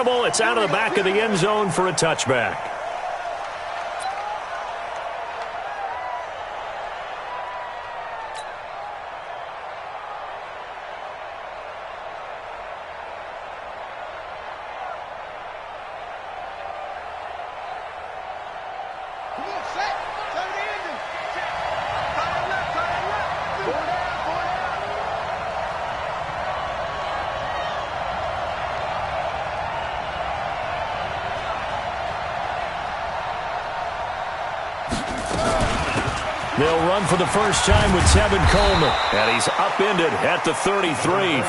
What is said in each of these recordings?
audible. It's out of the back of the end zone for a touchback. They'll run for the first time with Tevin Coleman. And he's upended at the 33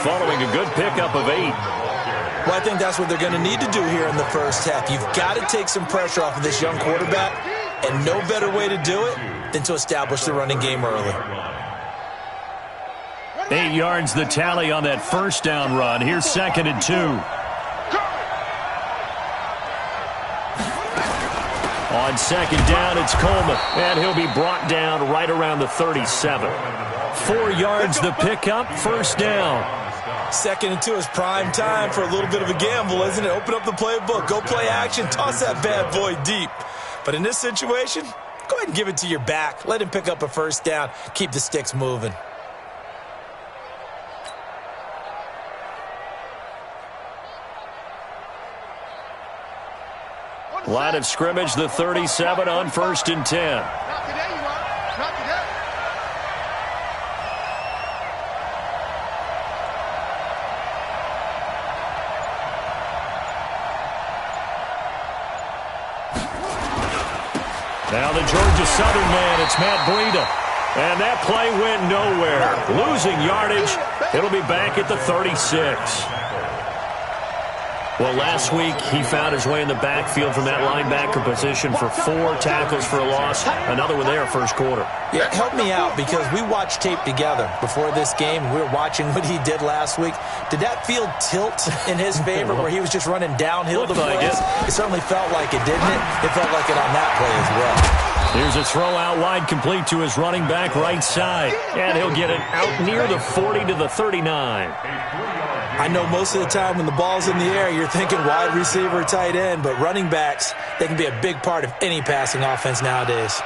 following a good pickup of 8. Well, I think that's what they're going to need to do here in the first half. You've got to take some pressure off of this young quarterback, and no better way to do it than to establish the running game early. 8 yards the tally on that first down run. Here's 2nd and 2. On 2nd down, it's Coleman, and he'll be brought down right around the 37. 4 yards the pickup, first down. 2nd and 2 is prime time for a little bit of a gamble, isn't it? Open up the playbook, go play action, toss that bad boy deep. But in this situation, go ahead and give it to your back. Let him pick up a first down, keep the sticks moving. Line of scrimmage, the 37 on 1st and 10. Now the Georgia Southern man, it's Matt Breida. And that play went nowhere. Losing yardage. It'll be back at the 36. Well, last week, he found his way in the backfield from that linebacker position for 4 tackles for a loss. Another one there first quarter. Yeah, help me out, because we watched tape together before this game. We were watching what he did last week. Did that field tilt in his favor where he was just running downhill to plays? It certainly felt like it, didn't it? It felt like it on that play as well. Here's a throw out wide complete to his running back right side. And he'll get it out near the 40 to the 39. I know most of the time when the ball's in the air, you're thinking wide receiver, tight end, but running backs, they can be a big part of any passing offense nowadays.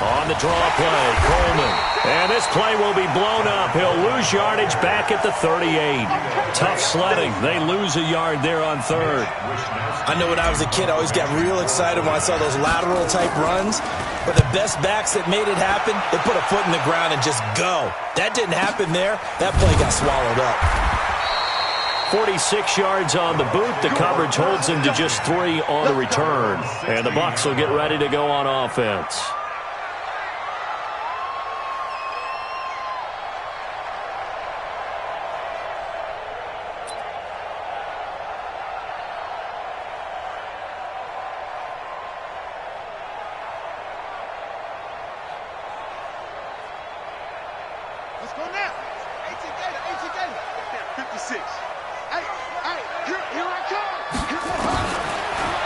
On the draw play, Coleman. And this play will be blown up. He'll lose yardage back at the 38. Tough sledding. They lose a yard there on 3rd. I know when I was a kid, I always got real excited when I saw those lateral type runs. But the best backs that made it happen, they put a foot in the ground and just go. That didn't happen there. That play got swallowed up. 46 yards on the boot. The coverage holds him to just 3 on the return. And the Bucs will get ready to go on offense. Let's go now. 18 Gator. 56. Hey, here I come.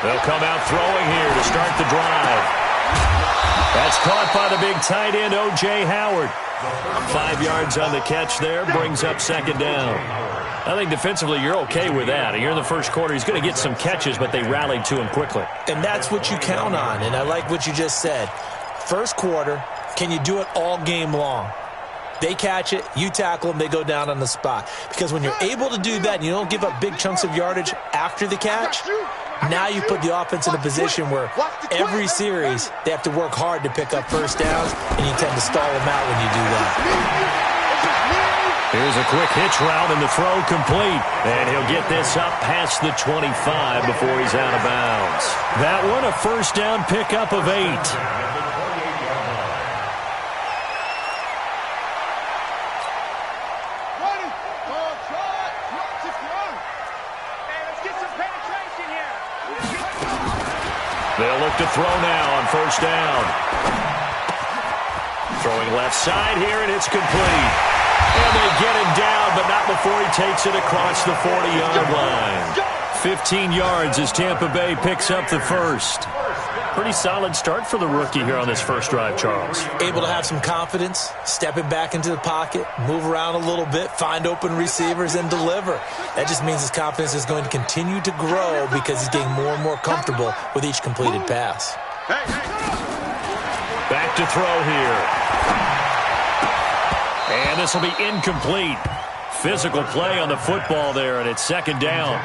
They'll come out throwing here to start the drive. That's caught by the big tight end, O.J. Howard. 5 yards on the catch there, brings up 2nd down. I think defensively you're okay with that. You're in the first quarter. He's going to get some catches, but they rallied to him quickly. And that's what you count on, and I like what you just said. First quarter, can you do it all game long? They catch it, you tackle them, they go down on the spot. Because when you're able to do that and you don't give up big chunks of yardage after the catch, now you put the offense in a position where every series they have to work hard to pick up first downs, and you tend to stall them out when you do that. Here's a quick hitch route and the throw complete. And he'll get this up past the 25 before he's out of bounds. That one, a first down pickup of 8. They'll look to throw now on first down. Throwing left side here, and it's complete. And they get him down, but not before he takes it across the 40-yard line. 15 yards as Tampa Bay picks up the first. Pretty solid start for the rookie here on this first drive, Charles. Able to have some confidence, stepping back into the pocket, move around a little bit, find open receivers, and deliver. That just means his confidence is going to continue to grow because he's getting more and more comfortable with each completed pass. Back to throw here. And this will be incomplete. Physical play on the football there, and it's second down.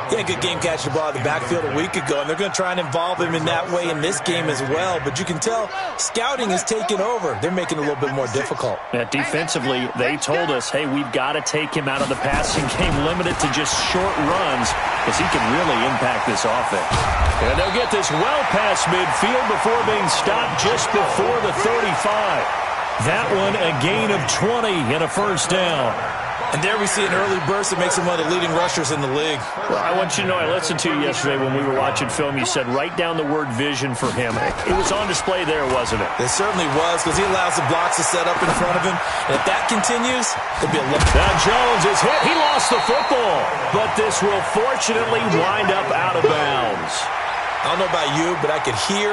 Yeah, good game catching the ball in the backfield a week ago, and they're going to try and involve him in that way in this game as well. But you can tell scouting is taking over. They're making it a little bit more difficult. Defensively, they told us, hey, we've got to take him out of the passing game, limited to just short runs, because he can really impact this offense. And they'll get this well past midfield before being stopped just before the 35. That one a gain of 20 and a first down. And there we see an early burst that makes him one of the leading rushers in the league. Well, I want you to know, I listened to you yesterday when we were watching film. You said write down the word vision for him. It was on display there, wasn't it? It certainly was, because he allows the blocks to set up in front of him. And if that continues, there'll be a look. Now Jones is hit. He lost the football. But this will fortunately wind up out of bounds. I don't know about you, but I could hear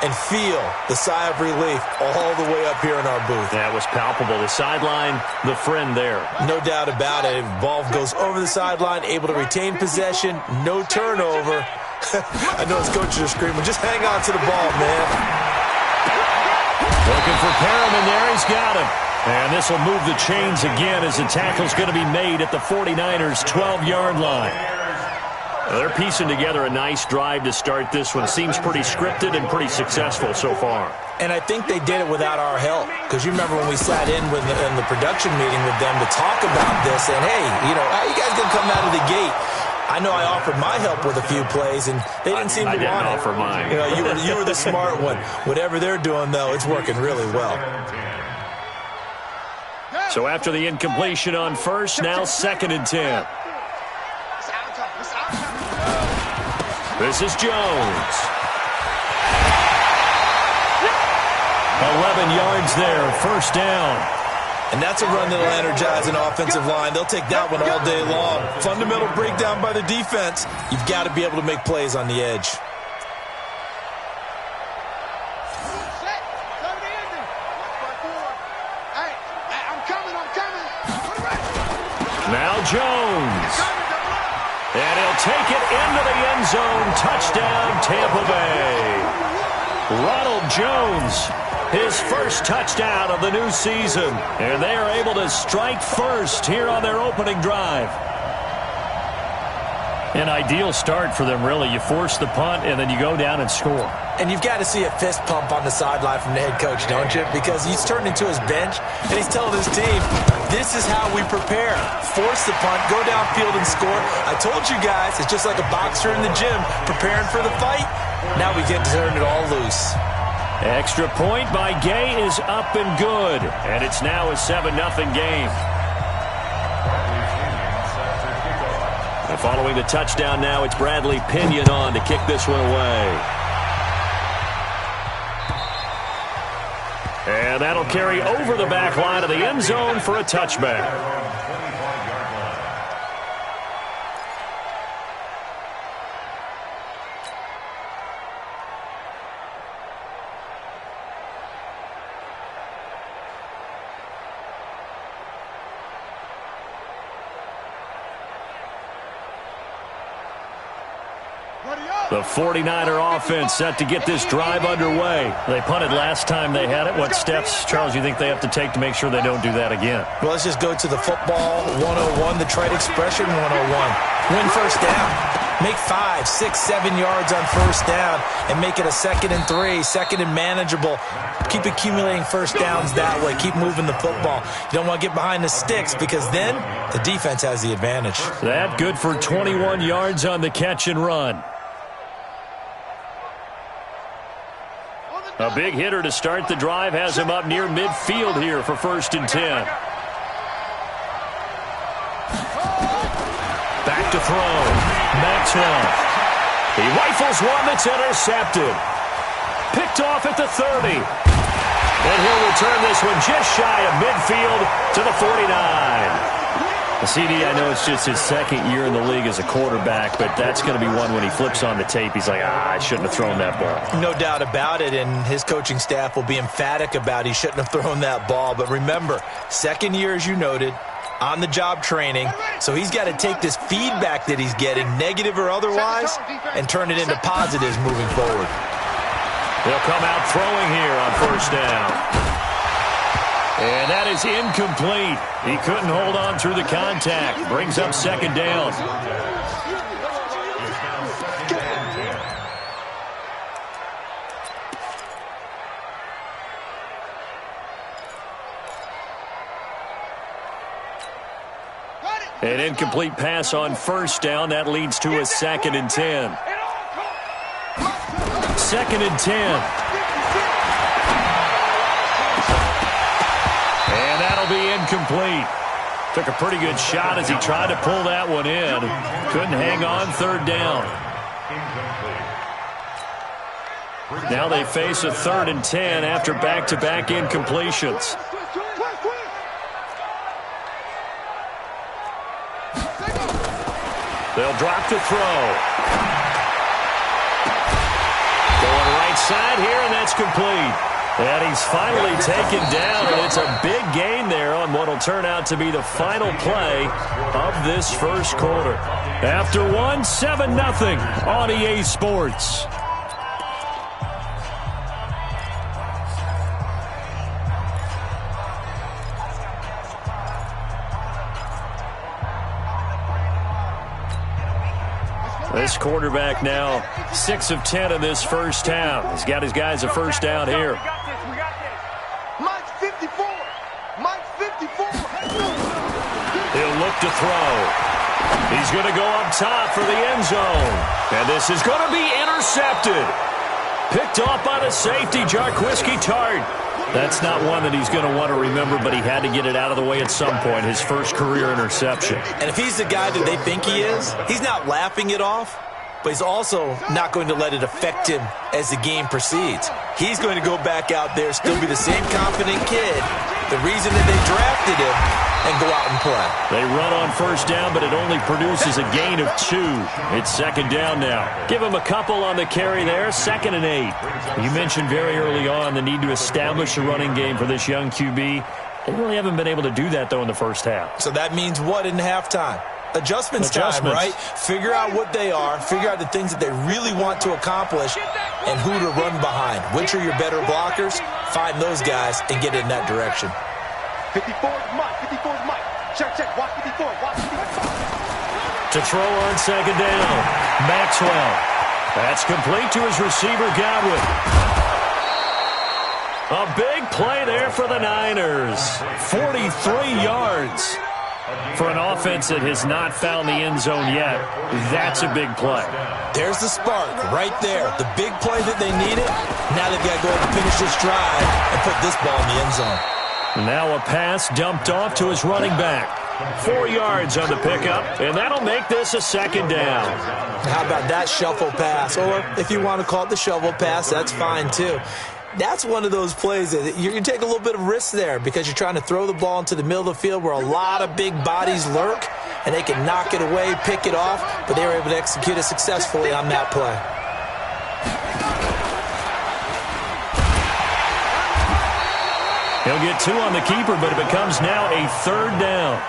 and feel the sigh of relief all the way up here in our booth. That was palpable. The sideline, the friend there. No doubt about it. Ball goes over the sideline, able to retain possession, no turnover. I know his coaches are screaming, just hang on to the ball, man. Looking for Perriman there. He's got him. And this will move the chains again as the tackle's going to be made at the 49ers' 12-yard line. They're piecing together a nice drive to start this one. Seems pretty scripted and pretty successful so far. And I think they did it without our help. Because you remember when we sat in the production meeting with them to talk about this, and hey, how you guys going to come out of the gate? I know I offered my help with a few plays, and they didn't seem to want it. I didn't offer mine. You were the smart one. Whatever they're doing, though, it's working really well. So after the incompletion on first, now 2nd and 10. This is Jones. 11 yards there, first down. And that's a run that'll energize an offensive line. They'll take that one all day long. Fundamental breakdown by the defense. You've got to be able to make plays on the edge. Now Jones. And he'll take it into the end zone. Touchdown, Tampa Bay. Ronald Jones, his first touchdown of the new season. And they are able to strike first here on their opening drive. An ideal start for them, really. You force the punt, and then you go down and score. And you've got to see a fist pump on the sideline from the head coach, don't you? Because he's turned into his bench, and he's telling his team, this is how we prepare. Force the punt, go downfield and score. I told you guys, it's just like a boxer in the gym preparing for the fight. Now we get to turn it all loose. Extra point by Gay is up and good. And it's now a 7-0 game. And following the touchdown now, it's Bradley Pinion on to kick this one away. And that'll carry over the back line of the end zone for a touchback. The 49er offense set to get this drive underway. They punted last time they had it. What steps, Charles, you think they have to take to make sure they don't do that again? Well, let's just go to the football 101, the trade expression 101. Win first down. Make 5, 6, 7 yards on first down and make it a 2nd and 3, 2nd and manageable. Keep accumulating first downs that way. Keep moving the football. You don't want to get behind the sticks because then the defense has the advantage. That good for 21 yards on the catch and run. A big hitter to start the drive has him up near midfield here for 1st and 10. Back to throw. Maxwell. He rifles one that's intercepted. Picked off at the 30. And he'll return this one just shy of midfield to the 49. CD, I know it's just his second year in the league as a quarterback, but that's going to be one when he flips on the tape, he's like, I shouldn't have thrown that ball. No doubt about it, and his coaching staff will be emphatic about he shouldn't have thrown that ball. But remember, second year, as you noted, on-the-job training, so he's got to take this feedback that he's getting, negative or otherwise, and turn it into positives moving forward. He'll come out throwing here on first down. And that is incomplete. He couldn't hold on through the contact. Brings up second down. An incomplete pass on first down. That leads to a 2nd and 10. 2nd and 10. And that'll be incomplete. Took a pretty good shot as he tried to pull that one in. Couldn't hang on, third down. Now they face a 3rd and 10 after back-to-back incompletions. They'll drop to throw. Going right side here, and that's complete. And he's finally taken down, and it's a big gain there on what will turn out to be the final play of this first quarter. After one, 7-0 on EA Sports. This quarterback now 6 of 10 in this first half. He's got his guys a first down here. Mike 54. Mike 54. He'll look to throw. He's going to go up top for the end zone. And this is going to be intercepted. Picked off by the safety, Jarquiski Tart. That's not one that he's going to want to remember, but he had to get it out of the way at some point, his first career interception. And if he's the guy that they think he is, he's not laughing it off, but he's also not going to let it affect him as the game proceeds. He's going to go back out there, still be the same confident kid, the reason that they drafted him, and go out and play. They run on first down, but it only produces a gain of 2. It's second down now. Give him a couple on the carry there, 2nd and 8. You mentioned very early on the need to establish a running game for this young QB. They really haven't been able to do that, though, in the first half. So that means what in halftime? Adjustments time, right? Figure out what they are, figure out the things that they really want to accomplish, and who to run behind. Which are your better blockers? Find those guys and get in that direction. 54 is Mike. 54 is Mike. Check. Watch 54. Watch 54. To throw on second down, Maxwell. That's complete to his receiver, Godwin. A big play there for the Niners. 43 yards. For an offense that has not found the end zone yet, that's a big play. There's the spark right there. The big play that they needed. Now they've got to go ahead and finish this drive and put this ball in the end zone. Now a pass dumped off to his running back. 4 yards on the pickup, and that'll make this a second down. How about that shuffle pass? Or if you want to call it the shovel pass, that's fine too. That's one of those plays that you take a little bit of risk there because you're trying to throw the ball into the middle of the field where a lot of big bodies lurk, and they can knock it away, pick it off, but they were able to execute it successfully on that play. He'll get 2 on the keeper, but it becomes now a 3rd down.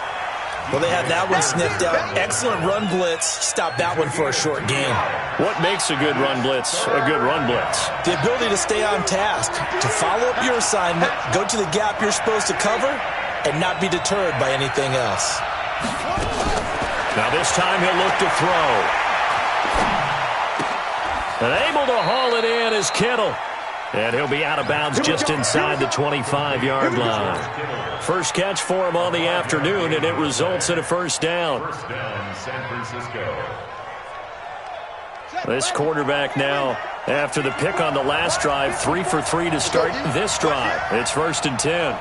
Well, they had that one sniffed out. Excellent run blitz. Stop that one for a short gain. What makes a good run blitz a good run blitz? The ability to stay on task, to follow up your assignment, go to the gap you're supposed to cover, and not be deterred by anything else. Now this time he'll look to throw. And able to haul it in is Kittle. And he'll be out of bounds just inside the 25-yard line. First catch for him on the afternoon, and it results in a first down. This quarterback now, after the pick on the last drive, 3 for 3 to start this drive. It's 1st and 10.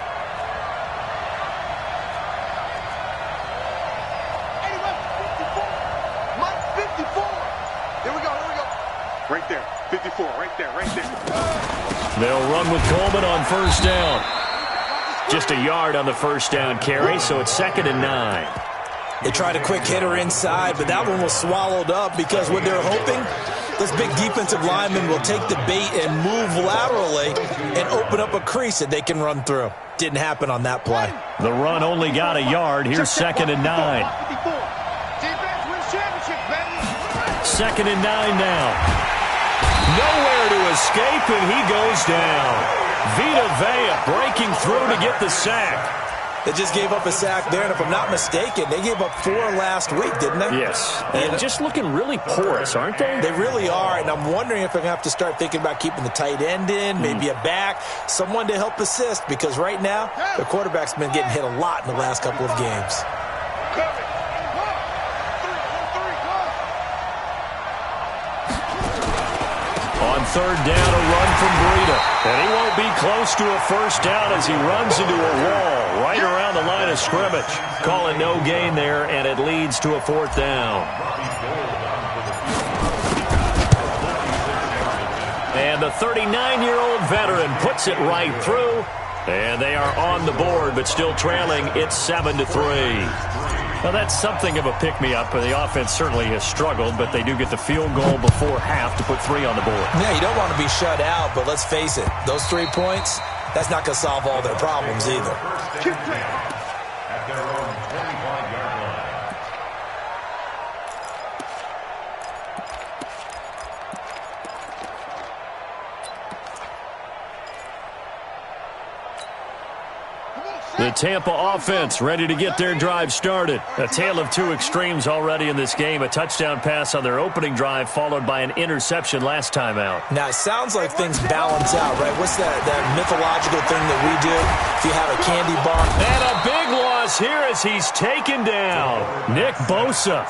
Right there, 54, right there. They'll run with Coleman on first down. Just a yard on the first down carry, so it's 2nd and 9. They tried a quick hitter inside, but that one was swallowed up because what they're hoping, this big defensive lineman will take the bait and move laterally and open up a crease that they can run through. Didn't happen on that play. The run only got a yard. Here's 2nd and 9. Second and 9 now. Nowhere to escape, and he goes down. Vita Vea breaking through to get the sack. They just gave up a sack there, and if I'm not mistaken, they gave up 4 last week, didn't they? Yes, and just looking really porous, aren't they? They really are, and I'm wondering if I'm going to have to start thinking about keeping the tight end in, maybe a back, someone to help assist, because right now, the quarterback's been getting hit a lot in the last couple of games. On 3rd down, a run from Breida. And he won't be close to a first down as he runs into a wall right around the line of scrimmage. Calling no gain there, and it leads to a 4th down. And the 39-year-old veteran puts it right through. And they are on the board, but still trailing. It's 7-3. Well, that's something of a pick-me-up. The offense certainly has struggled, but they do get the field goal before half to put 3 on the board. Yeah, you don't want to be shut out, but let's face it, those 3 points, that's not going to solve all their problems either. At their own 25-yard line. The Tampa offense ready to get their drive started. A tale of 2 extremes already in this game. A touchdown pass on their opening drive followed by an interception last time out. Now, it sounds like things balance out, right? What's that mythological thing that we do? If you have a candy bar. And a big loss here as he's taken down. Nick Bosa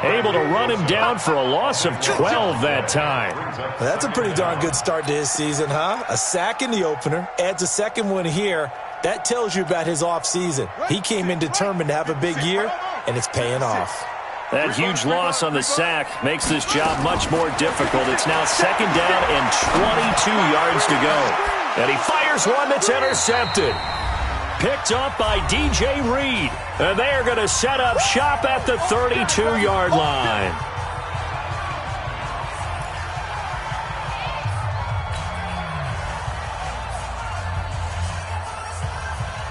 able to run him down for a loss of 12 that time. Well, that's a pretty darn good start to his season, huh? A sack in the opener, adds a second one here. That tells you about his offseason. He came in determined to have a big year, and it's paying off. That huge loss on the sack makes this job much more difficult. It's now 2nd down and 22 yards to go. And he fires one that's intercepted. Picked up by DJ Reed. And they are going to set up shop at the 32-yard line.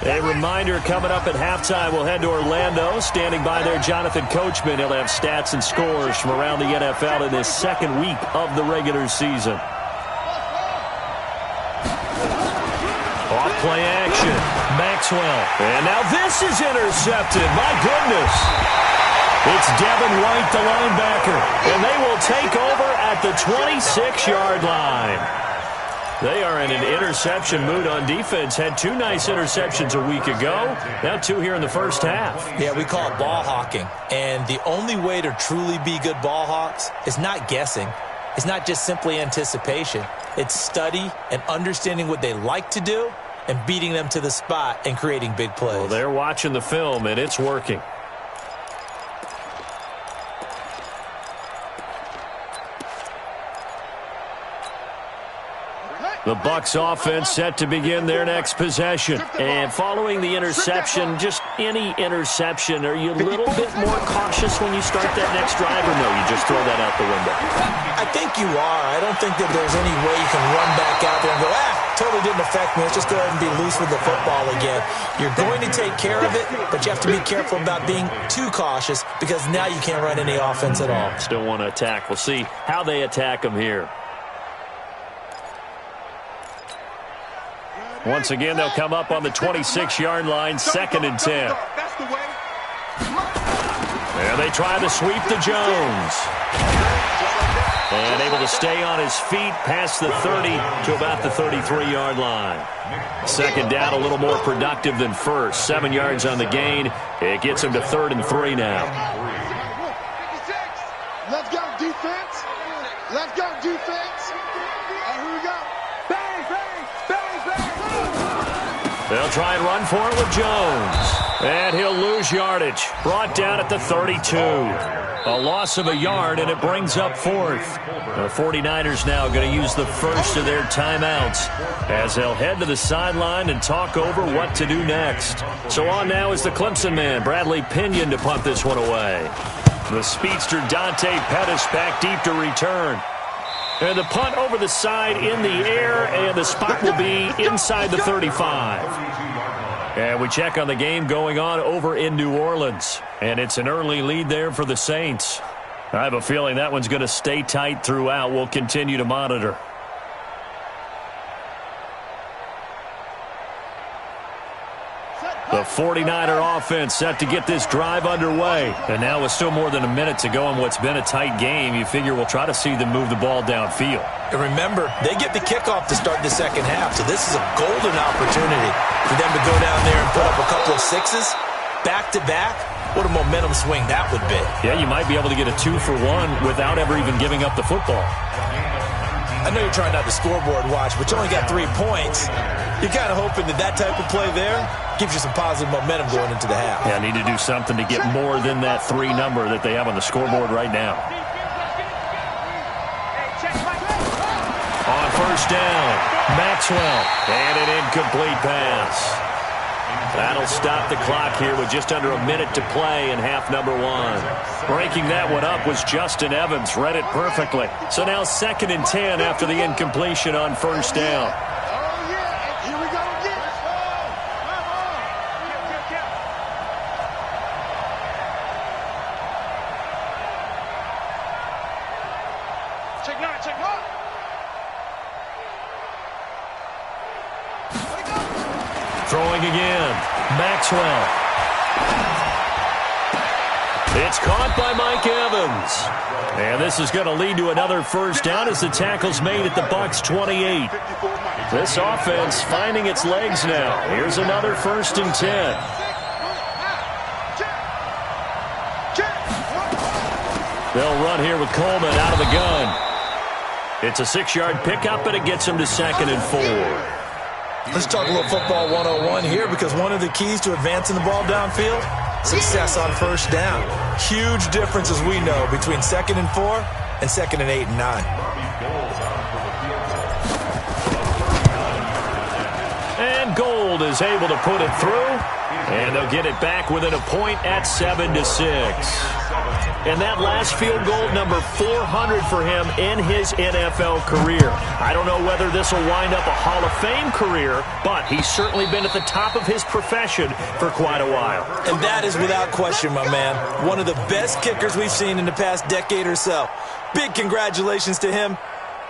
A reminder, coming up at halftime, we'll head to Orlando. Standing by there, Jonathan Coachman. He'll have stats and scores from around the NFL in this 2nd week of the regular season. Off play action. Maxwell. And now this is intercepted. My goodness. It's Devin White, the linebacker. And they will take over at the 26-yard line. They are in an interception mood on defense. Had 2 nice interceptions a week ago. Now 2 here in the first half. Yeah, we call it ball hawking. And the only way to truly be good ball hawks is not guessing. It's not just simply anticipation. It's study and understanding what they like to do and beating them to the spot and creating big plays. Well, they're watching the film, and it's working. The Bucs offense set to begin their next possession. And following the interception, just any interception, are you a little bit more cautious when you start that next drive, or no, you just throw that out the window? I think you are. I don't think that there's any way you can run back out there and go, totally didn't affect me. Let's just go ahead and be loose with the football again. You're going to take care of it, but you have to be careful about being too cautious because now you can't run any offense at all. Still want to attack. We'll see how they attack them here. Once again, they'll come up on the 26-yard line, 2nd and 10. And they try to sweep to Jones. And able to stay on his feet past the 30 to about the 33-yard line. 2nd down, a little more productive than first. 7 yards on the gain. It gets him to 3rd and 3 now. Let's go, defense. Let's go, defense. And here we go. Bang, bang, bang, bang. They'll try and run for it with Jones. And he'll lose yardage. Brought down at the 32. A loss of a yard, and it brings up fourth. The 49ers now going to use the first of their timeouts as they'll head to the sideline and talk over what to do next. So on now is the Clemson man, Bradley Pinion, to punt this one away. The speedster Dante Pettis back deep to return. And the punt over the side in the air, and the spot will be inside the 35. And we check on the game going on over in New Orleans. And it's an early lead there for the Saints. I have a feeling that one's going to stay tight throughout. We'll continue to monitor. The 49er offense set to get this drive underway. And now with still more than a minute to go in what's been a tight game, you figure we'll try to see them move the ball downfield. And remember, they get the kickoff to start the second half, so this is a golden opportunity for them to go down there and put up a couple of sixes back-to-back. What a momentum swing that would be. Yeah, you might be able to get a 2-for-1 without ever even giving up the football. I know you're trying not to scoreboard watch, but you only got 3 points. You're kind of hoping that type of play there gives you some positive momentum going into the half. Yeah, need to do something to get more than that 3 number that they have on the scoreboard right now. On first down, Maxwell, and an incomplete pass. That'll stop the clock here with just under a minute to play in half number 1. Breaking that one up was Justin Evans. Read it perfectly. So now 2nd and 10 after the incompletion on first down. Throwing again, Maxwell. It's caught by Mike Evans. And this is going to lead to another first down as the tackle's made at the Bucs 28. This offense finding its legs now. Here's another 1st and 10. They'll run here with Coleman out of the gun. It's a 6-yard pickup, and it gets him to 2nd and 4. Let's talk a little football 101 here, because one of the keys to advancing the ball downfield, success on first down. Huge difference, as we know, between 2nd and 4 and 2nd and 8 and 9. And Gold is able to put it through, and they'll get it back within a point at 7-6. And that last field goal, number 400 for him in his NFL career. I don't know whether this will wind up a Hall of Fame career, but he's certainly been at the top of his profession for quite a while. And that is without question, my man, one of the best kickers we've seen in the past decade or so. Big congratulations to him.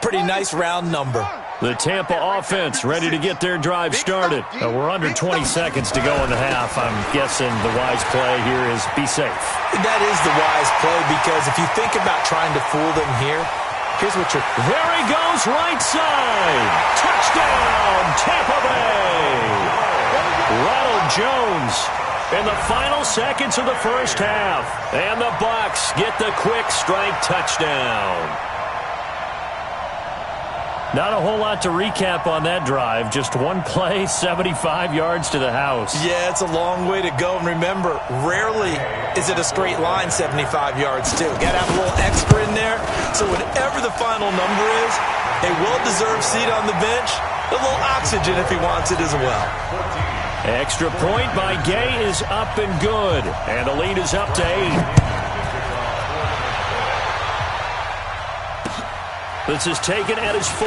Pretty nice round number. The Tampa offense ready to get their drive started. We're under 20 seconds to go in the half. I'm guessing the wise play here is be safe. That is the wise play, because if you think about trying to fool them here, here's what you're... There he goes, right side. Touchdown, Tampa Bay. Ronald Jones in the final seconds of the first half. And the Bucs get the quick strike touchdown. Not a whole lot to recap on that drive. Just one play, 75 yards to the house. Yeah, it's a long way to go. And remember, rarely is it a straight line 75 yards, too. Got to have a little extra in there. So whatever the final number is, a well-deserved seat on the bench, a little oxygen if he wants it as well. Extra point by Gay is up and good. And the lead is up to 8. This is taken at his 4.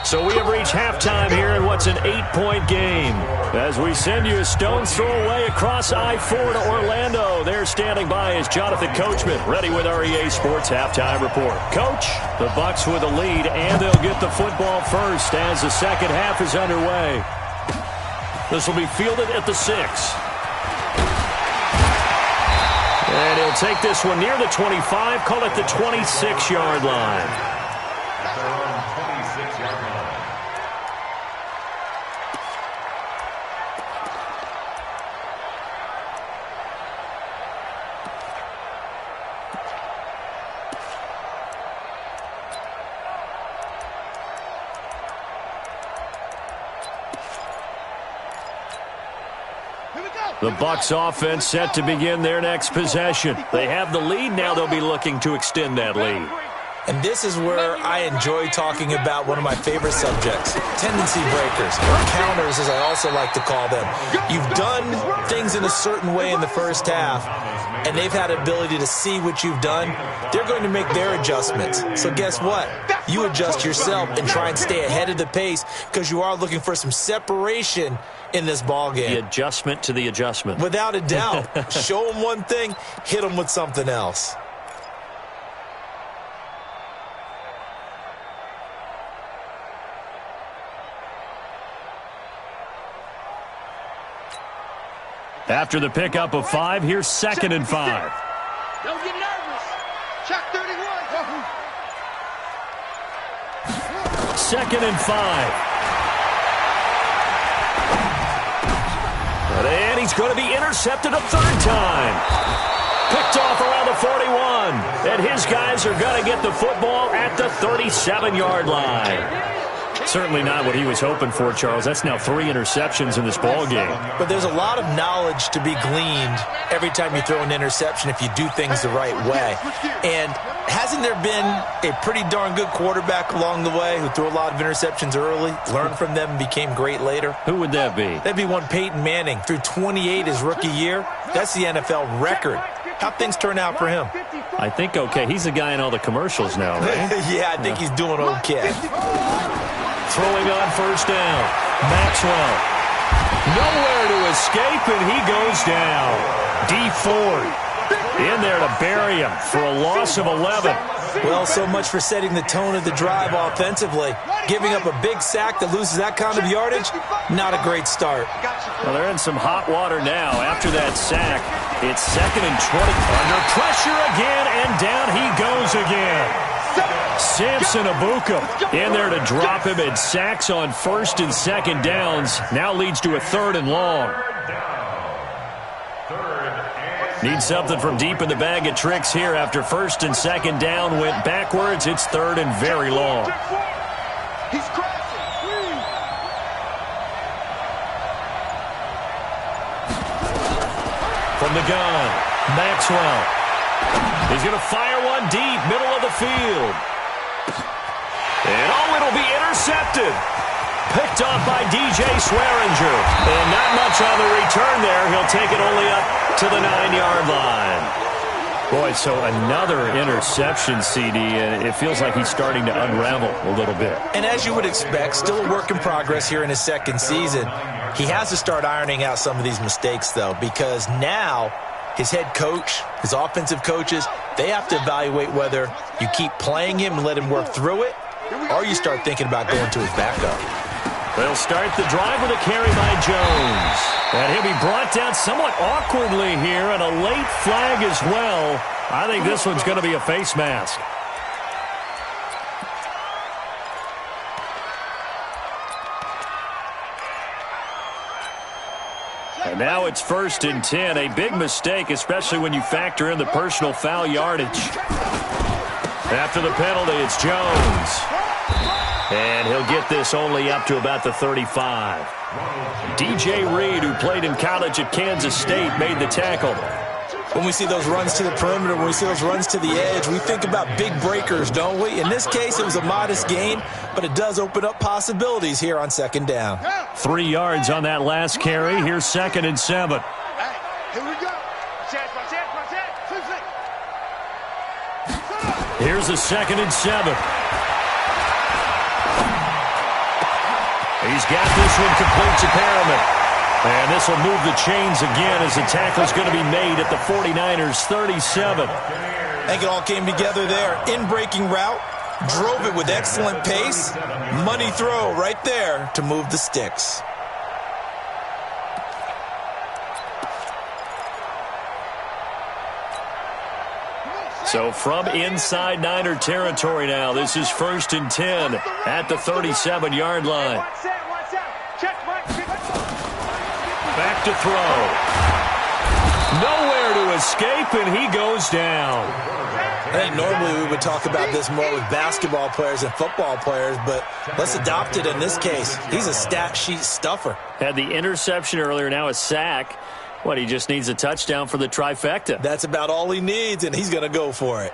So we have reached halftime here in what's an 8-point game. As we send you a stone's throw away across I-4 to Orlando. There standing by is Jonathan Coachman, ready with our EA Sports Halftime Report. Coach, the Bucs with a lead, and they'll get the football first as the second half is underway. This will be fielded at the 6. And he'll take this one near the 25, call it the 26-yard line. At their own 26-yard line. The Bucs offense set to begin their next possession. They have the lead. Now they'll be looking to extend that lead. And this is where I enjoy talking about one of my favorite subjects, tendency breakers, or counters as I also like to call them. You've done things in a certain way in the first half, and they've had ability to see what you've done. They're going to make their adjustments. So guess what? You adjust yourself and try and stay ahead of the pace because you are looking for some separation in this ball game. The adjustment to the adjustment. Without a doubt. Show them one thing, hit them with something else. After the pickup of 5, here's 2nd and 5. Don't get nervous. Check 31. 2nd and 5. And he's going to be intercepted a 3rd time. Picked off around the 41. And his guys are going to get the football at the 37-yard line. Certainly not what he was hoping for, Charles. That's now 3 interceptions in this ball game. But there's a lot of knowledge to be gleaned every time you throw an interception if you do things the right way. And hasn't there been a pretty darn good quarterback along the way who threw a lot of interceptions early, learned from them, and became great later? Who would that be? That'd be one Peyton Manning. Threw 28 his rookie year. That's the NFL record. How'd things turn out for him? I think okay. He's the guy in all the commercials now, right? Yeah, I think he's doing okay. Throwing on 1st down. Maxwell. Nowhere to escape, and he goes down. D. Ford in there to bury him for a loss of 11. Well, so much for setting the tone of the drive offensively. Giving up a big sack that loses that kind of yardage, not a great start. Well, they're in some hot water now. After that sack, it's 2nd and 20. Under pressure again, and down he goes again. Samson Abuka in there to drop him, and sacks on 1st and 2nd downs. Now leads to a 3rd and long. Need something from deep in the bag of tricks here after 1st and 2nd down went backwards. It's 3rd and very long. He's crashing. From the gun, Maxwell. He's going to fire one deep, middle of the field. And it'll be intercepted. Picked off by DJ Swearinger. And not much on the return there. He'll take it only up to the 9-yard line. Boy, so another interception, CD, and it feels like he's starting to unravel a little bit. And as you would expect, still a work in progress here in his 2nd season. He has to start ironing out some of these mistakes, though, because now his head coach, his offensive coaches, they have to evaluate whether you keep playing him and let him work through it, or you start thinking about going to his backup. They'll start the drive with a carry by Jones. And he'll be brought down somewhat awkwardly here, and a late flag as well. I think this one's going to be a face mask. And now it's 1st and 10. A big mistake, especially when you factor in the personal foul yardage. After the penalty, it's Jones. And he'll get this only up to about the 35. DJ Reed, who played in college at Kansas State, made the tackle. When we see those runs to the perimeter, when we see those runs to the edge, we think about big breakers, don't we? In this case, it was a modest gain, but it does open up possibilities here on 2nd down. 3 yards on that last carry. Here's 2nd and 7. Hey, here we go. Here's a 2nd and 7. He's got this one complete to Perriman. And this will move the chains again as the tackle's going to be made at the 49ers' 37. I think it all came together there. In-breaking route, drove it with excellent pace. Money throw right there to move the sticks. So from inside Niner territory now, this is 1st and 10 at the 37-yard line. Back to throw. Nowhere to escape, and he goes down. I think normally we would talk about this more with basketball players and football players, but let's adopt it in this case. He's a stat sheet stuffer. Had the interception earlier, now a sack. What, he just needs a touchdown for the trifecta. That's about all he needs, and he's going to go for it.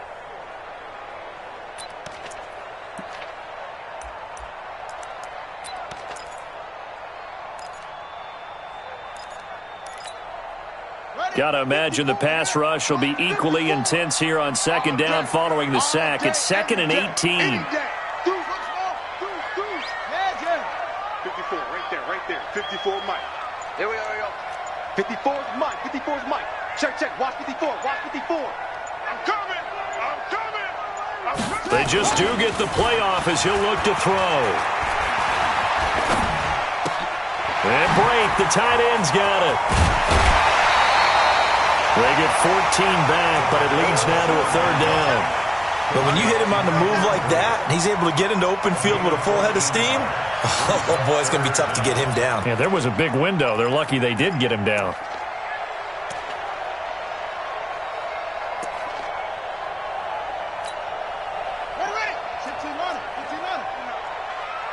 Got to imagine the pass rush will be equally intense here on second down following the sack. It's 2nd and 18. 54, right there. 54, Mike. Here we go. 54 is Mike. 54 is Mike. Check. Watch 54. Watch 54. I'm coming. They just do get the playoff as he'll look to throw. And break. The tight end's got it. They get 14 back, but it leads now to a 3rd down. But when you hit him on the move like that, and he's able to get into open field with a full head of steam, oh boy, it's going to be tough to get him down. Yeah, there was a big window. They're lucky they did get him down.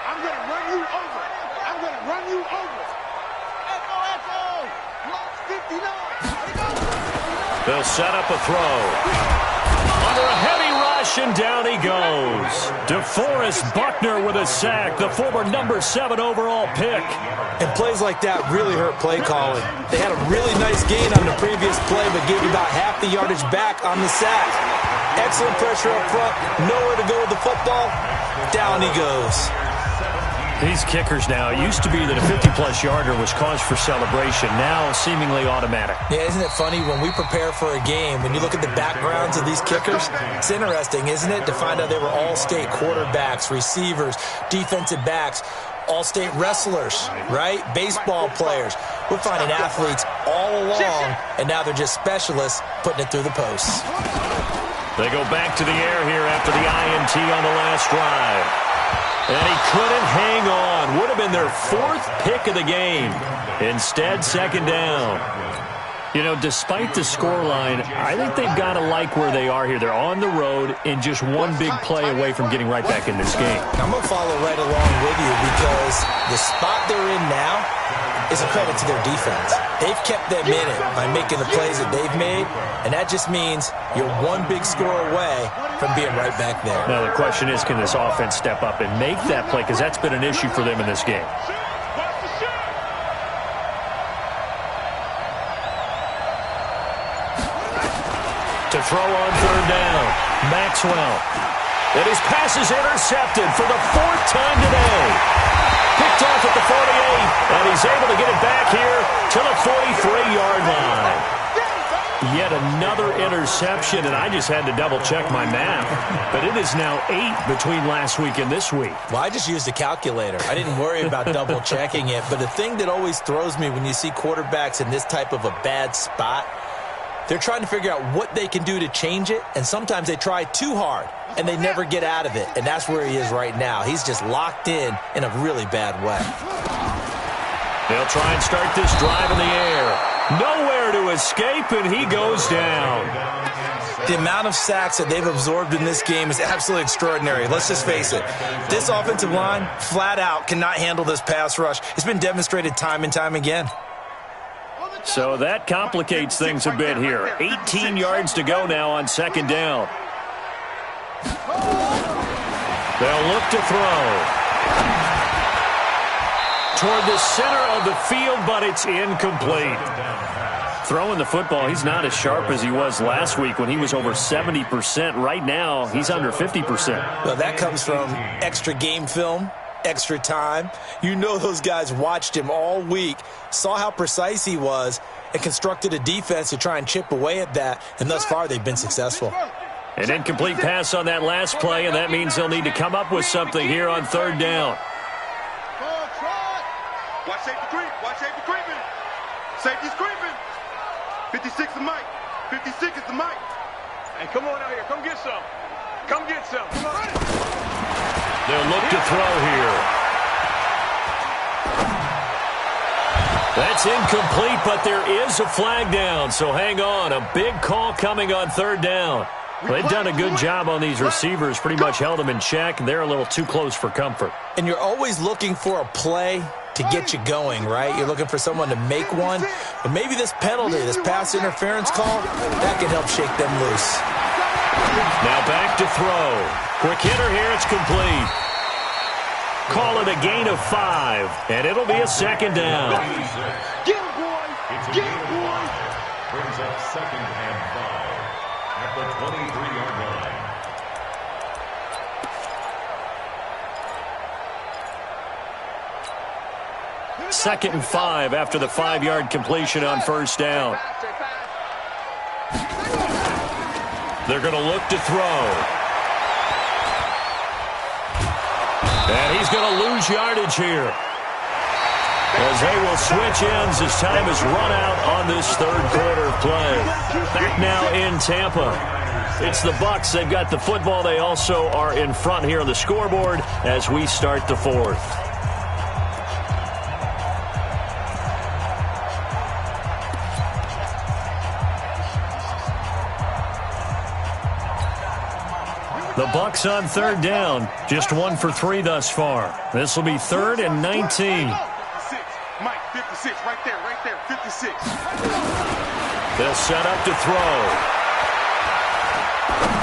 I'm going to run you over. Block 59. They'll set up a throw. Under a heavy rush, and down he goes. DeForest Buckner with a sack, the former number 7 overall pick. And plays like that really hurt play calling. They had a really nice gain on the previous play, but gave about half the yardage back on the sack. Excellent pressure up front, nowhere to go with the football. Down he goes. These kickers now, it used to be that a 50-plus yarder was cause for celebration. Now, seemingly automatic. Yeah, isn't it funny? When we prepare for a game, when you look at the backgrounds of these kickers, it's interesting, isn't it, to find out they were all-state quarterbacks, receivers, defensive backs, all-state wrestlers, right? Baseball players. We're finding athletes all along, and now they're just specialists putting it through the posts. They go back to the air here after the INT on the last drive. And he couldn't hang on. Would have been their 4th pick of the game. Instead, 2nd down. You know, despite the scoreline, I think they've got to like where they are here. They're on the road and just one big play away from getting right back in this game. I'm going to follow right along with you because the spot they're in now is a credit to their defense. They've kept them in it by making the plays that they've made, and that just means you're one big score away from being right back there. Now, the question is, can this offense step up and make that play? Because that's been an issue for them in this game. To throw on 3rd down, Maxwell. And his pass is intercepted for the 4th time today. Picked off at the 48, and he's able to get it back here to the 43-yard line. Yet another interception, and I just had to double-check my math. But it is now 8 between last week and this week. Well, I just used a calculator. I didn't worry about double-checking it. But the thing that always throws me when you see quarterbacks in this type of a bad spot, they're trying to figure out what they can do to change it, and sometimes they try too hard, and they never get out of it. And that's where he is right now. He's just locked in a really bad way. They'll try and start this drive in the air. Nowhere to escape, and he goes down. The amount of sacks that they've absorbed in this game is absolutely extraordinary. Let's just face it. This offensive line, flat out, cannot handle this pass rush. It's been demonstrated time and time again. So that complicates things a bit here. 18 yards to go now on 2nd down. They'll look to throw. Toward the center of the field, but it's incomplete. Throwing the football, he's not as sharp as he was last week when he was over 70%. Right now, he's under 50%. Well, that comes from extra game film, extra time. You know those guys watched him all week, saw how precise he was, and constructed a defense to try and chip away at that, and thus far they've been successful. An incomplete pass on that last play, and that means they'll need to come up with something here on 3rd down. Watch safety creep. Watch safety creeping. Safety's creeping. 56 is Mike. 56 is the Mike. Hey, come on out here. Come get some. Come get some. Come on. They'll look to throw here. That's incomplete, but there is a flag down, so hang on. A big call coming on 3rd down. They've done a good job on these receivers, pretty much held them in check. They're a little too close for comfort. And you're always looking for a play to get you going, right? You're looking for someone to make one. But maybe this penalty, this pass interference call, that can help shake them loose. Now back to throw. Quick hitter here. It's complete. Call it a gain of 5, and it'll be a second down. Get him, boy. Get him, boy. Brings up 2nd and 5 at the 23-yard line. Second and 5 after the 5-yard completion on first down. They're going to look to throw. And he's going to lose yardage here, as they will switch ends as time has run out on this third quarter of play. Back now in Tampa. It's the Bucs. They've got the football. They also are in front here on the scoreboard as we start the fourth. The Bucs on third down, just 1 for 3 thus far. This will be 3rd and 19. Mike, 56, right there, 56. They'll set up to throw.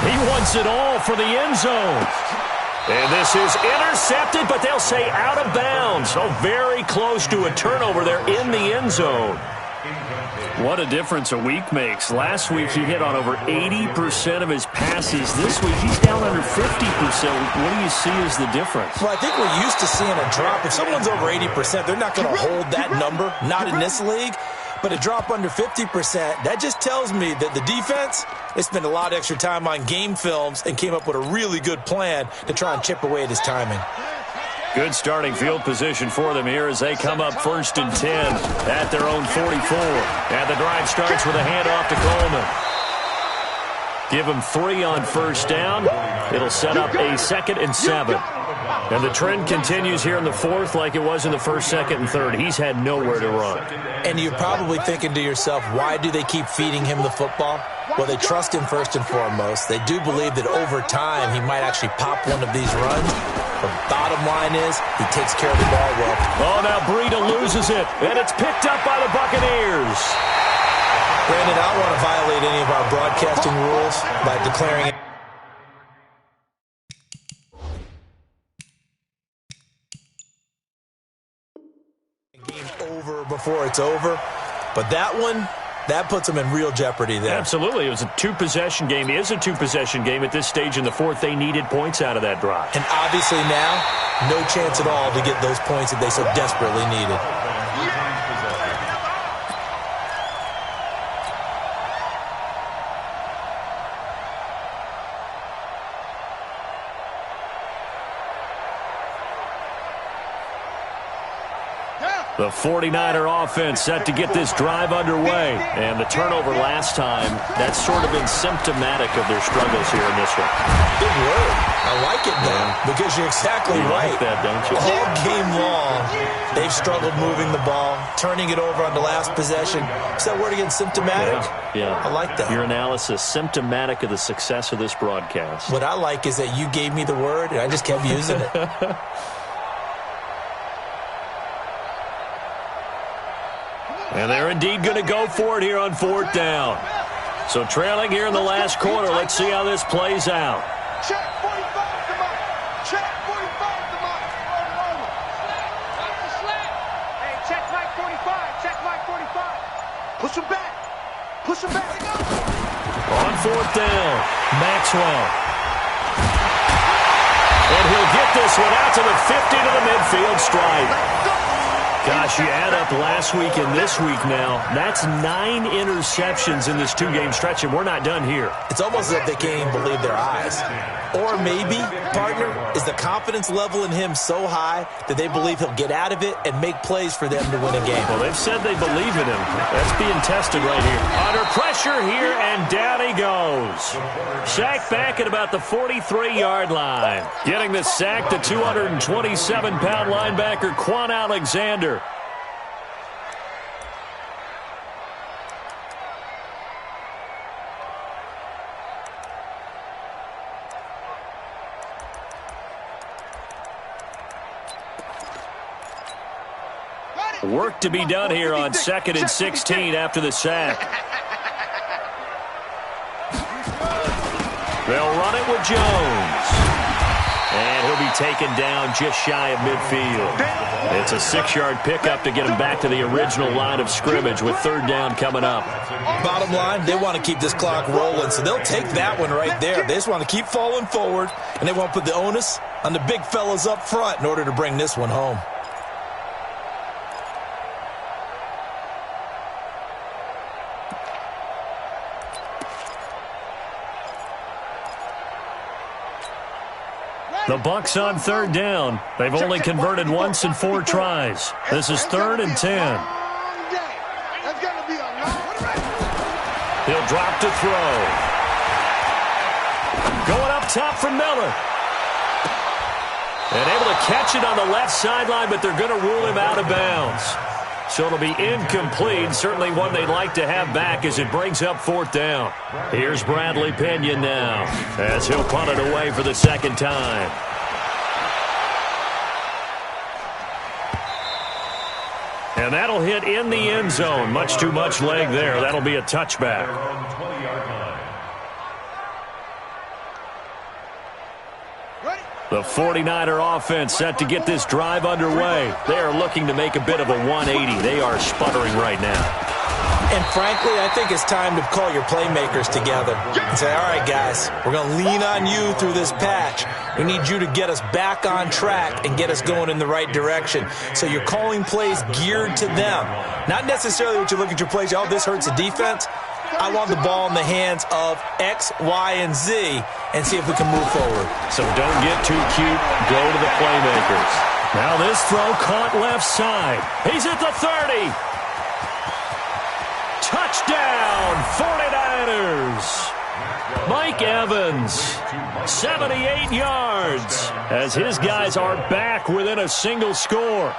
He wants it all for the end zone. And this is intercepted, but they'll say out of bounds. So very close to a turnover there in the end zone. What a difference a week makes. Last week he hit on over 80% of his passes. This week he's down under 50%. What do you see as the difference? Well, I think we're used to seeing a drop. If someone's over 80%, they're not going to hold that number, not in this league. But a drop under 50%, that just tells me that the defense, they spent a lot of extra time on game films and came up with a really good plan to try and chip away at his timing. Good starting field position for them here as they come up 1st and 10 at their own 44. And the drive starts with a handoff to Coleman. Give him 3 on first down. It'll set up a 2nd and 7. And the trend continues here in the fourth like it was in the first, second, and third. He's had nowhere to run. And you're probably thinking to yourself, why do they keep feeding him the football? Well, they trust him first and foremost. They do believe that over time he might actually pop one of these runs. The bottom line is he takes care of the ball well. Oh, now Breida loses it, and it's picked up by the Buccaneers. Brandon, I don't want to violate any of our broadcasting rules by declaring it. Game over before it's over, but that one, that puts them in real jeopardy there. Absolutely. It was a two-possession game. It is a two-possession game at this stage in the fourth. They needed points out of that drive. And obviously now, no chance at all to get those points that they so desperately needed. The 49er offense set to get this drive underway. And the turnover last time, that's sort of been symptomatic of their struggles here in this one. Big word. I like it now because you're exactly right. Like that, don't you? All game long, they've struggled moving the ball, turning it over on the last possession. Is that word again, symptomatic? Yeah. I like that. Your analysis, symptomatic of the success of this broadcast. What I like is that you gave me the word, and I just kept using it. And they're indeed going to go for it here on fourth down. So trailing here in the last quarter. Let's see how this plays out. Check 45 to Mike. Check 45 to Mike. Hey, check Mike 45. Check Mike 45. Push him back. Push him back. On fourth down, Maxwell. And he'll get this one out to the 50 to the midfield stripe. Gosh, you add up last week and this week now, that's 9 interceptions in this two-game stretch, and we're not done here. It's almost as if they can't even believe their eyes. Or maybe, partner, is the confidence level in him so high that they believe he'll get out of it and make plays for them to win a game. Well, they've said they believe in him. That's being tested right here. Under pressure here, and down he goes. Sacked back at about the 43-yard line. Getting the sack, the 227-pound linebacker, Quan Alexander. Work to be done here on 2nd and 16 after the sack. They'll run it with Jones. And he'll be taken down just shy of midfield. It's a 6-yard pickup to get him back to the original line of scrimmage with 3rd down coming up. Bottom line, they want to keep this clock rolling, so they'll take that one right there. They just want to keep falling forward, and they want to put the onus on the big fellas up front in order to bring this one home. The Bucs on 3rd down. They've only converted once in 4 tries. This is 3rd and 10. He'll drop to throw. Going up top for Miller. And able to catch it on the left sideline, but they're going to rule him out of bounds. So it'll be incomplete. Certainly one they'd like to have back as it brings up 4th down. Here's Bradley Pinion now as he'll punt it away for the 2nd time. And that'll hit in the end zone. Much too much leg there. That'll be a touchback. The 49er offense set to get this drive underway. They are looking to make a bit of a 180. They are sputtering right now. And frankly, I think it's time to call your playmakers together and say, all right, guys, we're going to lean on you through this patch. We need you to get us back on track and get us going in the right direction. So you're calling plays geared to them. Not necessarily what you look at your plays, oh, this hurts the defense. I want the ball in the hands of X, Y, and Z and see if we can move forward. So don't get too cute. Go to the playmakers. Now this throw caught left side. He's at the 30. Touchdown, 49ers. Mike Evans, 78 yards, as his guys are back within a single score.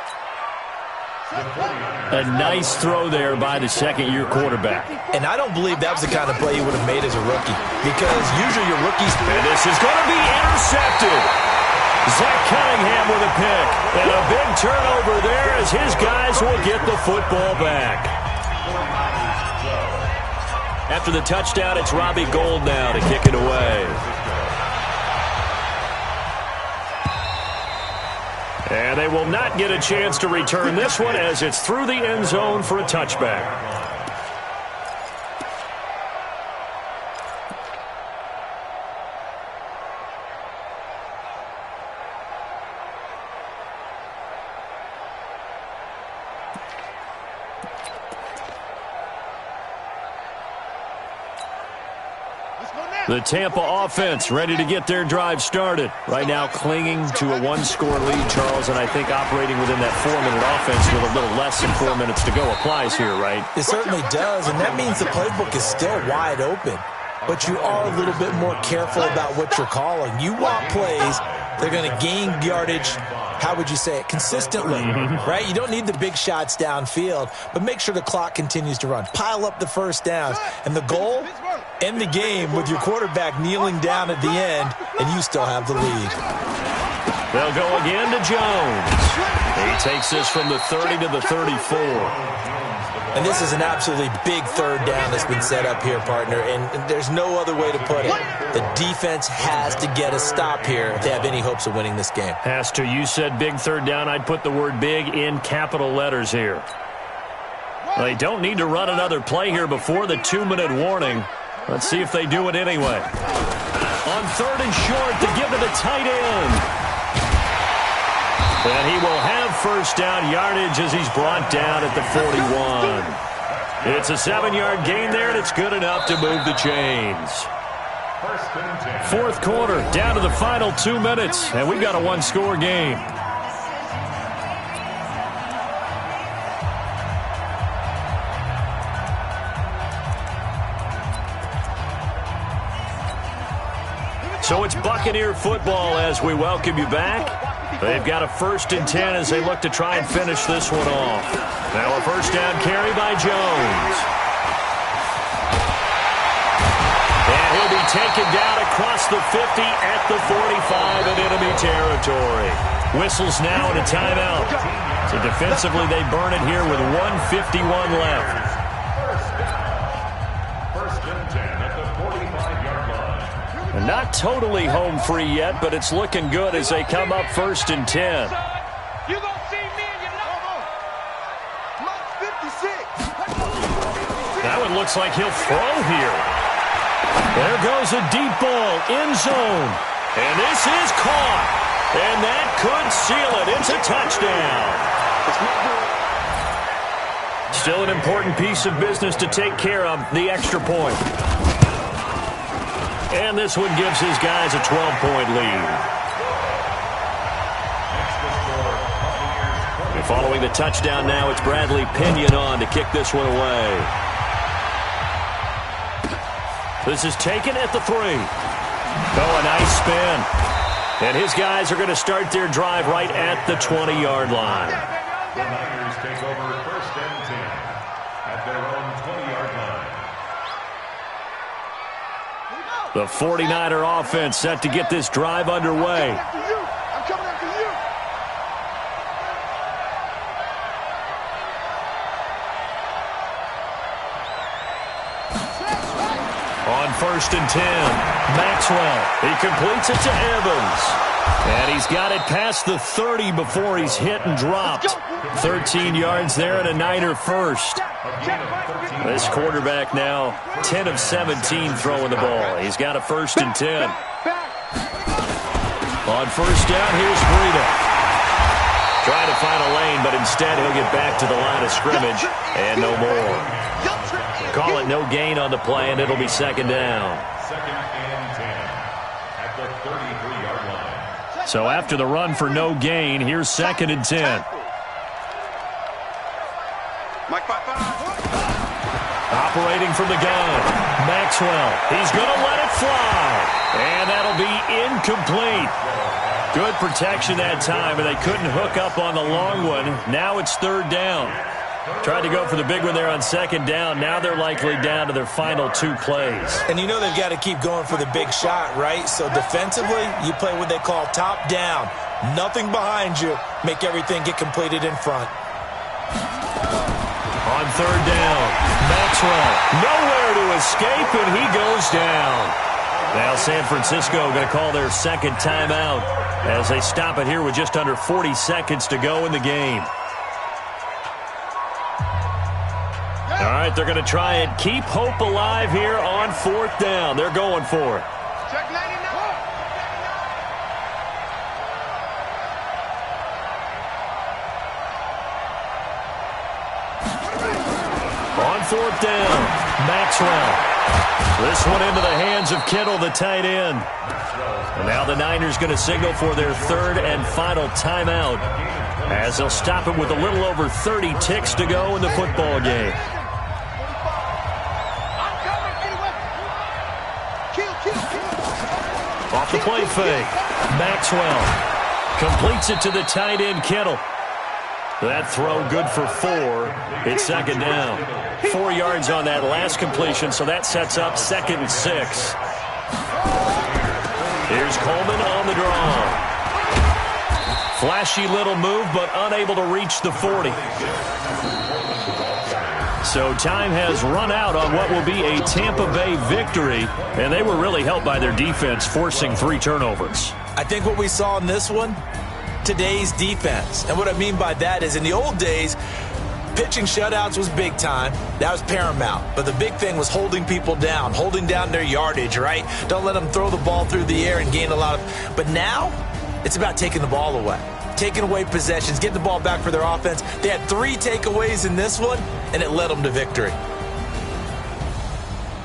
A nice throw there by the 2nd-year quarterback. And I don't believe that was the kind of play he would have made as a rookie, because usually your rookies... And this is going to be intercepted. Zach Cunningham with a pick. And a big turnover there as his guys will get the football back. After the touchdown, it's Robbie Gould now to kick it away. And they will not get a chance to return this one as it's through the end zone for a touchback. The Tampa offense ready to get their drive started. Right now clinging to a 1-score lead, Charles, and I think operating within that 4-minute offense with a little less than 4 minutes to go applies here, right? It certainly does, and that means the playbook is still wide open. But you are a little bit more careful about what you're calling. You want plays that are going to gain yardage, how would you say it, consistently, right? You don't need the big shots downfield, but make sure the clock continues to run. Pile up the first downs. And the goal, end the game with your quarterback kneeling down at the end, and you still have the lead. They'll go again to Jones. He takes this from the 30 to the 34. And this is an absolutely big 3rd down that's been set up here, partner, and there's no other way to put it. The defense has to get a stop here if they have any hopes of winning this game. Has to. You said big 3rd down. I'd put the word big in capital letters here. They don't need to run another play here before the 2-minute warning. Let's see if they do it anyway. On 3rd and short to give to the tight end. And he will have first down yardage as he's brought down at the 41. It's a 7-yard gain there, and it's good enough to move the chains. 4th quarter, down to the final 2 minutes, and we've got a 1-score game. So it's Buccaneer football as we welcome you back. They've got a 1st and 10 as they look to try and finish this one off. Now a first down carry by Jones. And he'll be taken down across the 50 at the 45 in enemy territory. Whistles now and a timeout. So defensively, they burn it here with 1:51 left. First and 10 at the 45-yard line. And not totally home free yet, but it's looking good as they come up 1st and 10. You gonna see me and your Block 56. That one looks like he'll throw here. There goes a deep ball, end zone. And this is caught. And that could seal it. It's a touchdown. Still an important piece of business to take care of, the extra point. And this one gives his guys a 12-point lead. And following the touchdown now, it's Bradley Pinion on to kick this one away. This is taken at the 3. Oh, a nice spin. And his guys are going to start their drive right at the 20-yard line. The Niners take over 1st and 10 at their own 20-yard line. The 49er offense set to get this drive underway. I'm coming after you. On 1st and 10, Maxwell. He completes it to Evans. And he's got it past the 30 before he's hit and dropped. 13 yards there and a Niner first. This quarterback now 10 of 17 throwing the ball. He's got a 1st and 10. On 1st down, here's Breida. Trying to find a lane, but instead he'll get back to the line of scrimmage and no more. Call it no gain on the play, and it'll be 2nd down. 2nd and 10 at the 33-yard line. So after the run for no gain, here's 2nd and 10. Mike 5-5. Operating from the gun, Maxwell. He's going to let it fly. And that'll be incomplete. Good protection that time, and they couldn't hook up on the long one. Now it's 3rd down. Tried to go for the big one there on 2nd down. Now they're likely down to their final 2 plays. And you know they've got to keep going for the big shot, right? So defensively, you play what they call top down. Nothing behind you. Make everything get completed in front. On 3rd down, Maxwell. Nowhere to escape, and he goes down. Now San Francisco going to call their 2nd timeout as they stop it here with just under 40 seconds to go in the game. All right, they're going to try and keep hope alive here on 4th down. They're going for it. Check 99. On 4th down, Maxwell. This one into the hands of Kittle, the tight end. And now the Niners going to signal for their 3rd and final timeout as they'll stop it with a little over 30 ticks to go in the football game. Off the play fake, Maxwell completes it to the tight end, Kittle. That throw good for 4. It's 2nd down. 4 yards on that last completion, so that sets up 2nd and 6. Here's Coleman on the draw. Flashy little move, but unable to reach the 40. So time has run out on what will be a Tampa Bay victory, and they were really helped by their defense, forcing 3 turnovers. I think what we saw in this one, today's defense. And what I mean by that is in the old days, pitching shutouts was big time. That was paramount. But the big thing was holding people down, holding down their yardage, right? Don't let them throw the ball through the air and gain a lot of... But now, it's about taking the ball away. Taking away possessions, getting the ball back for their offense. They had 3 takeaways in this one, and it led them to victory.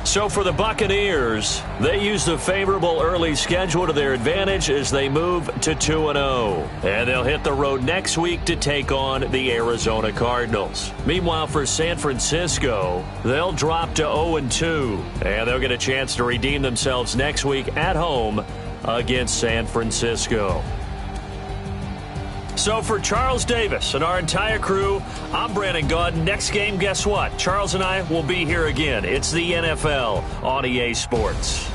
So for the Buccaneers, they use the favorable early schedule to their advantage as they move to 2-0. And they'll hit the road next week to take on the Arizona Cardinals. Meanwhile, for San Francisco, they'll drop to 0-2. And they'll get a chance to redeem themselves next week at home against San Francisco. So for Charles Davis and our entire crew, I'm Brandon Gaudin. Next game, guess what? Charles and I will be here again. It's the NFL on EA Sports.